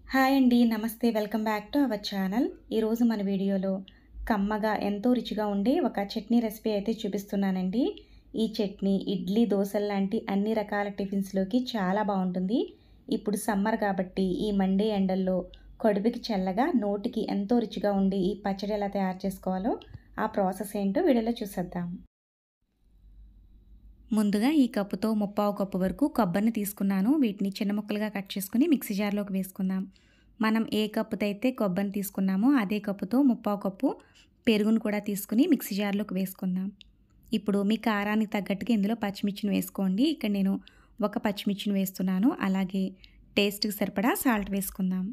Hi అండి. నమస్తే. Welcome back to our channel. ఈరోజు మన వీడియోలో కమ్మగా ఎంతో రుచిగా ఉండే ఒక చట్నీ రెసిపీ అయితే చూపిస్తున్నానండి. ఈ చట్నీ ఇడ్లీ, దోసలు లాంటి అన్ని రకాల టిఫిన్స్‌లోకి చాలా బావుంటుంది. ఇప్పుడు సమ్మర్ కాబట్టి ఈ మండే ఎండల్లో కడుపుకి చల్లగా, నోటికి ఎంతో రుచిగా ఉండే ఈ పచ్చడి ఎలా తయారు చేసుకోవాలో ఆ ప్రాసెస్ ఏంటో వీడియోలో చూసేద్దాం. ముందుగా ఈ కప్పుతో ముప్పావు కప్పు వరకు కొబ్బరిని తీసుకున్నాను. వీటిని చిన్న ముక్కలుగా కట్ చేసుకొని మిక్సీ జార్‌లోకి వేసుకుందాం. మనం ఏ కప్పుతో అయితే కొబ్బరిని తీసుకున్నామో అదే కప్పుతో ముప్పావు కప్పు పెరుగును కూడా తీసుకొని మిక్సీ జార్‌లోకి వేసుకుందాం. ఇప్పుడు మీ కారానికి తగ్గట్టుగా ఇందులో పచ్చిమిర్చిని వేసుకోండి. ఇక్కడ నేను ఒక పచ్చిమిర్చిని వేస్తున్నాను. అలాగే టేస్ట్‌కి సరిపడా సాల్ట్ వేసుకుందాం.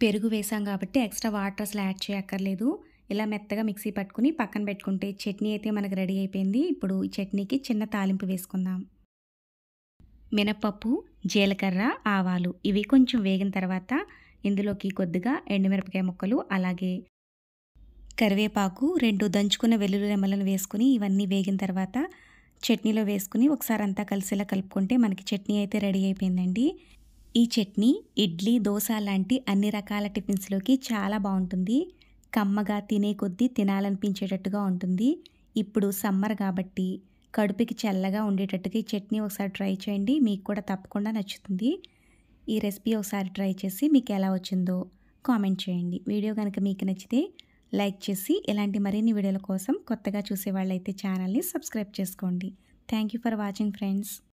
పెరుగు వేసాం కాబట్టి ఎక్స్ట్రా వాటర్ అసలు యాడ్ చేయక్కర్లేదు. ఇలా మెత్తగా మిక్సీ పట్టుకుని పక్కన పెట్టుకుంటే చట్నీ అయితే మనకు రెడీ అయిపోయింది. ఇప్పుడు ఈ చట్నీకి చిన్న తాలింపు వేసుకుందాం. మినపప్పు, జీలకర్ర, ఆవాలు ఇవి కొంచెం వేగిన తర్వాత ఇందులోకి కొద్దిగా ఎండుమిరపకాయ ముక్కలు, అలాగే కరివేపాకు, 2 దంచుకున్న వెల్లుల్లి రెమ్మలను వేసుకుని ఇవన్నీ వేగిన తర్వాత చట్నీలో వేసుకుని ఒకసారి అంతా కలిసేలా కలుపుకుంటే మనకి చట్నీ అయితే రెడీ అయిపోయిందండి. ఈ చట్నీ ఇడ్లీ, దోస లాంటి అన్ని రకాల టిఫిన్స్‌లోకి చాలా బావుంటుంది. కమ్మగా తినే కొద్దీ తినాలనిపించేటట్టుగా ఉంటుంది. ఇప్పుడు సమ్మర్ కాబట్టి కడుపుకి చల్లగా ఉండేటట్టుగా ఈ చట్నీ ఒకసారి ట్రై చేయండి. మీకు కూడా తప్పకుండా నచ్చుతుంది. ఈ రెసిపీ ఒకసారి ట్రై చేసి మీకు ఎలా వచ్చిందో కామెంట్ చేయండి. వీడియో గనుక మీకు నచ్చితే లైక్ చేసి ఇలాంటి మరిన్ని వీడియోల కోసం కొత్తగా చూసేవాళ్ళైతే ఛానల్‌ని సబ్స్క్రైబ్ చేసుకోండి. Thank you for watching friends.